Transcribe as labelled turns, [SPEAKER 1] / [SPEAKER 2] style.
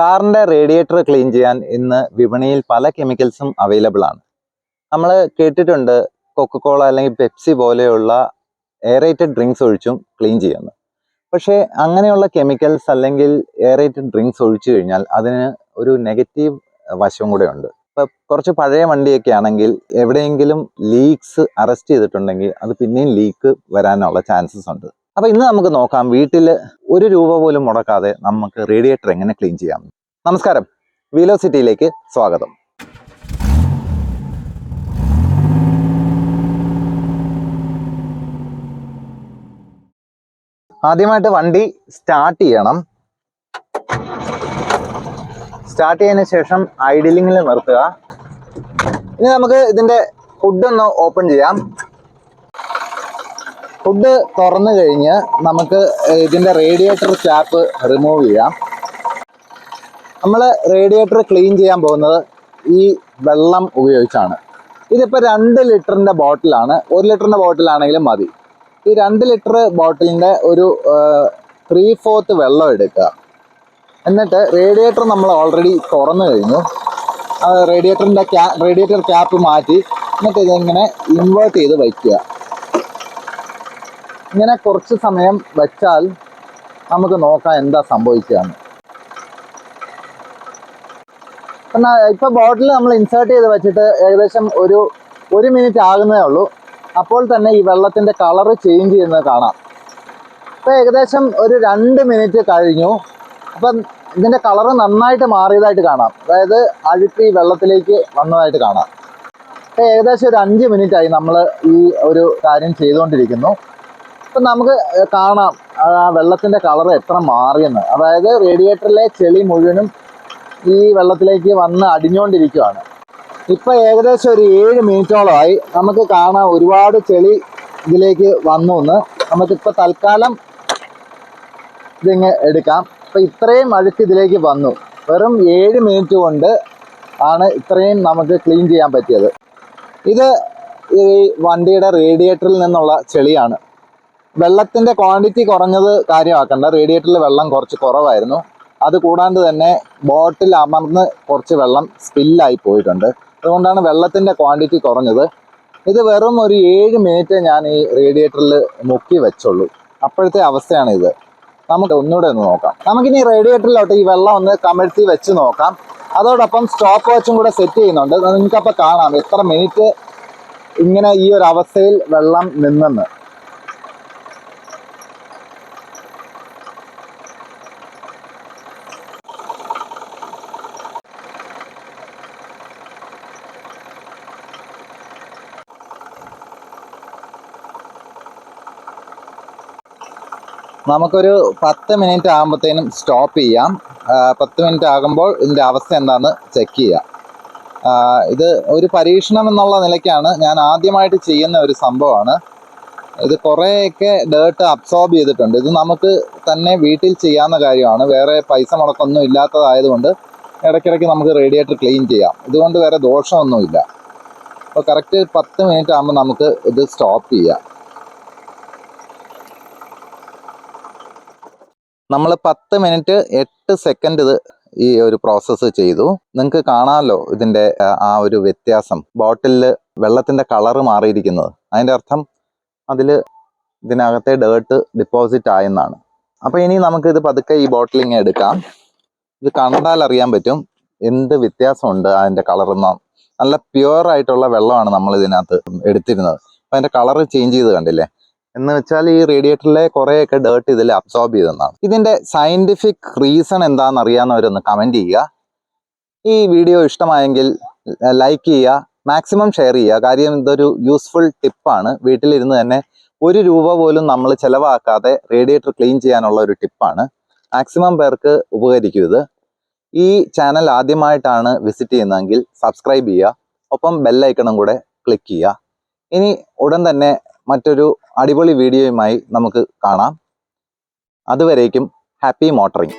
[SPEAKER 1] കാറിന്റെ radiator clean ചെയ്യാൻ ഇന്ന് വിപണിയിൽ പല കെമിക്കൽസും അവൈലബിൾ ആണ്. നമ്മൾ കേട്ടിട്ടുണ്ട് കൊക്കക്കോള അല്ലെങ്കിൽ പെപ്സി പോലെയുള്ള എയറേറ്റഡ് ഡ്രിങ്ക്സ് ഒഴിച്ചും ക്ലീൻ ചെയ്യുന്നു. പക്ഷേ അങ്ങനെയുള്ള കെമിക്കൽസ് അല്ലെങ്കിൽ എയറേറ്റഡ് ഡ്രിങ്ക്സ് ഒഴിച്ചു കഴിഞ്ഞാൽ അതിന് ഒരു നെഗറ്റീവ് വശം കൂടെ ഉണ്ട്. ഇപ്പം കുറച്ച് പഴയ വണ്ടിയൊക്കെ ആണെങ്കിൽ എവിടെയെങ്കിലും ലീക്സ് അറസ്റ്റ് ചെയ്തിട്ടുണ്ടെങ്കിൽ അത് പിന്നെയും ലീക്ക് വരാനുള്ള ചാൻസസ് ഉണ്ട്. അപ്പൊ ഇന്ന് നമുക്ക് നോക്കാം വീട്ടിൽ ₹1 പോലും മുടക്കാതെ നമുക്ക് റേഡിയേറ്റർ എങ്ങനെ ക്ലീൻ ചെയ്യാം. നമസ്കാരം, വീലോസിറ്റിയിലേക്ക് സ്വാഗതം. ആദ്യമായിട്ട് വണ്ടി സ്റ്റാർട്ട് ചെയ്യണം. സ്റ്റാർട്ട് ചെയ്തതിന് ശേഷം ഐഡിലിങ്ങിൽ നിർത്തുക. ഇനി നമുക്ക് ഇതിന്റെ ഹുഡ് ഒന്ന് ഓപ്പൺ ചെയ്യാം. ഹുഡ് തുറന്നു കഴിഞ്ഞ് നമുക്ക് ഇതിന്റെ റേഡിയേറ്റർ ക്യാപ്പ് റിമൂവ് ചെയ്യാം. നമ്മൾ റേഡിയേറ്റർ ക്ലീൻ ചെയ്യാൻ പോകുന്നത് ഈ വെള്ളം ഉപയോഗിച്ചാണ്. ഇതിപ്പോൾ 2 ലിറ്ററിന്റെ ബോട്ടിലാണ്. 1 ലിറ്ററിന്റെ ബോട്ടിലാണെങ്കിലും മതി. ഈ 2 ലിറ്റർ ബോട്ടിലിന്റെ ഒരു 3/4 വെള്ളം എടുക്കുക. എന്നിട്ട് റേഡിയേറ്റർ നമ്മൾ ഓൾറെഡി തുറന്നു കഴിഞ്ഞു. റേഡിയേറ്റർ ക്യാപ്പ് മാറ്റി എന്നിട്ട് ഇതിങ്ങനെ ഇൻവേർട്ട് ചെയ്ത് വയ്ക്കുക. ഇങ്ങനെ കുറച്ച് സമയം വെച്ചാൽ നമുക്ക് നോക്കാം എന്താ സംഭവിക്കുകയെന്ന്. എന്നാൽ ഇപ്പോൾ ബോട്ടിൽ നമ്മൾ ഇൻസേർട്ട് ചെയ്ത് വെച്ചിട്ട് ഏകദേശം ഒരു മിനിറ്റ് ആകുന്നതേ ഉള്ളൂ. അപ്പോൾ തന്നെ ഈ വെള്ളത്തിൻ്റെ കളറ് ചേഞ്ച് ചെയ്യുന്നത് കാണാം. ഇപ്പോൾ ഏകദേശം ഒരു 2 മിനിറ്റ് കഴിഞ്ഞു. അപ്പം ഇതിൻ്റെ കളറ് നന്നായിട്ട് മാറിയതായിട്ട് കാണാം. അതായത് അഴുക്ക് ഈ വെള്ളത്തിലേക്ക് വന്നതായിട്ട് കാണാം. ഇപ്പോൾ ഏകദേശം ഒരു 5 മിനിറ്റായി നമ്മൾ ഈ ഒരു കാര്യം ചെയ്തുകൊണ്ടിരിക്കുന്നു. ഇപ്പം നമുക്ക് കാണാം ആ വെള്ളത്തിൻ്റെ കളറ് എത്ര മാറിയെന്ന്. അതായത് റേഡിയേറ്ററിലെ ചെളി മുഴുവനും ഈ വെള്ളത്തിലേക്ക് വന്ന് അടിഞ്ഞുകൊണ്ടിരിക്കുകയാണ്. ഇപ്പം ഏകദേശം ഒരു 7 മിനിറ്റോളമായി. നമുക്ക് കാണാം ഒരുപാട് ചെളി ഇതിലേക്ക് വന്നു എന്ന്. നമുക്കിപ്പോൾ തൽക്കാലം ഇതിങ്ങ് എടുക്കാം. അപ്പം ഇത്രയും അഴുക്ക് ഇതിലേക്ക് വന്നു. വെറും 7 മിനിറ്റ് കൊണ്ട് ആണ് ഇത്രയും നമുക്ക് ക്ലീൻ ചെയ്യാൻ പറ്റിയത്. ഇത് ഈ വണ്ടിയുടെ റേഡിയേറ്ററിൽ നിന്നുള്ള ചെളിയാണ്. വെള്ളത്തിൻ്റെ ക്വാണ്ടിറ്റി കുറഞ്ഞത് കാര്യമാക്കണ്ട. റേഡിയേറ്ററിൽ വെള്ളം കുറച്ച് കുറവായിരുന്നു. അത് കൂടാണ്ട് തന്നെ ബോട്ടിൽ അമർന്ന് കുറച്ച് വെള്ളം സ്പില്ലായി പോയിട്ടുണ്ട്. അതുകൊണ്ടാണ് വെള്ളത്തിൻ്റെ ക്വാണ്ടിറ്റി കുറഞ്ഞത്. ഇത് വെറും ഒരു 7 മിനിറ്റ് ഞാൻ ഈ റേഡിയേറ്ററിൽ മുക്കി വെച്ചുള്ളൂ. അപ്പോഴത്തെ അവസ്ഥയാണ് ഇത്. നമുക്ക് ഒന്നുകൂടെ ഒന്ന് നോക്കാം. നമുക്കിനി റേഡിയേറ്ററിലോട്ട് ഈ വെള്ളം ഒന്ന് കമഴ്ത്തി വെച്ച് നോക്കാം. അതോടൊപ്പം സ്റ്റോപ്പ് വാച്ചും കൂടെ സെറ്റ് ചെയ്യുന്നുണ്ട്. നിങ്ങൾക്കപ്പോൾ കാണാം എത്ര മിനിറ്റ് ഇങ്ങനെ ഈ ഒരു അവസ്ഥയിൽ വെള്ളം നിന്നെന്ന്. നമുക്കൊരു 10 മിനിറ്റ് ആകുമ്പോഴത്തേനും സ്റ്റോപ്പ് ചെയ്യാം. 10 മിനിറ്റ് ആകുമ്പോൾ ഇതിൻ്റെ അവസ്ഥ എന്താണെന്ന് ചെക്ക് ചെയ്യാം. ഇത് ഒരു പരീക്ഷണം എന്നുള്ള നിലയ്ക്കാണ് ഞാൻ ആദ്യമായിട്ട് ചെയ്യുന്ന ഒരു സംഭവമാണ്. ഇത് കുറേയൊക്കെ ഡേർട്ട് അബ്സോർബ് ചെയ്തിട്ടുണ്ട്. ഇത് നമുക്ക് തന്നെ വീട്ടിൽ ചെയ്യാവുന്ന കാര്യമാണ്. വേറെ പൈസ മുടക്കൊന്നും ഇല്ലാത്തതായതുകൊണ്ട് ഇടയ്ക്കിടയ്ക്ക് നമുക്ക് റേഡിയേറ്റർ ക്ലീൻ ചെയ്യാം. ഇതുകൊണ്ട് വേറെ ദോഷമൊന്നുമില്ല. അപ്പോൾ കറക്റ്റ് 10 മിനിറ്റ് ആകുമ്പോൾ നമുക്ക് ഇത് സ്റ്റോപ്പ് ചെയ്യാം. നമ്മൾ 10 മിനിറ്റ് 8 സെക്കൻഡ് ഇത് ഈ ഒരു പ്രോസസ്സ് ചെയ്തു. നിങ്ങൾക്ക് കാണാമല്ലോ ഇതിൻ്റെ ആ ഒരു വ്യത്യാസം. ബോട്ടിലിൽ വെള്ളത്തിൻ്റെ കളറ് മാറിയിരിക്കുന്നത്. അതിൻ്റെ അർത്ഥം ഇതിനകത്തെ ഡേർട്ട് ഡിപ്പോസിറ്റ് ആയെന്നാണ്. അപ്പോൾ ഇനി നമുക്കിത് പതുക്കെ ഈ ബോട്ടിലിങ് എടുക്കാം. ഇത് കണ്ടാൽ അറിയാൻ പറ്റും എന്ത് വ്യത്യാസമുണ്ട് അതിൻ്റെ കളറെന്ന്. നല്ല പ്യുവർ ആയിട്ടുള്ള വെള്ളമാണ് നമ്മൾ ഇതിനകത്ത് എടുത്തിരുന്നത്. അപ്പോൾ അതിൻ്റെ കളറ് ചേഞ്ച് ചെയ്ത് കണ്ടില്ലേ. എന്ന് വെച്ചാൽ ഈ റേഡിയേറ്ററിലെ കുറേയൊക്കെ ഡേർട്ട് ഇതിൽ അബ്സോർബ് ചെയ്തെന്നാണ്. ഇതിൻ്റെ സയൻറ്റിഫിക് റീസൺ എന്താണെന്ന് അറിയാവുന്നവരൊന്ന് കമൻറ്റ് ചെയ്യുക. ഈ വീഡിയോ ഇഷ്ടമായെങ്കിൽ ലൈക്ക് ചെയ്യുക, മാക്സിമം ഷെയർ ചെയ്യുക. കാര്യം ഇതൊരു യൂസ്ഫുൾ ടിപ്പാണ്. വീട്ടിലിരുന്ന് തന്നെ ₹1 പോലും നമ്മൾ ചിലവാക്കാതെ റേഡിയേറ്റർ ക്ലീൻ ചെയ്യാനുള്ള ഒരു ടിപ്പാണ്. മാക്സിമം പേർക്ക് ഉപകരിക്കും ഇത്. ഈ ചാനൽ ആദ്യമായിട്ടാണ് വിസിറ്റ് ചെയ്യുന്നതെങ്കിൽ സബ്സ്ക്രൈബ് ചെയ്യുക. ഒപ്പം ബെല്ലൈക്കണും കൂടെ ക്ലിക്ക് ചെയ്യുക. ഇനി ഉടൻ തന്നെ മറ്റൊരു അടിപൊളി വീഡിയോയുമായി നമുക്ക് കാണാം. അതുവരേക്കും ഹാപ്പി മോട്ടറിങ്.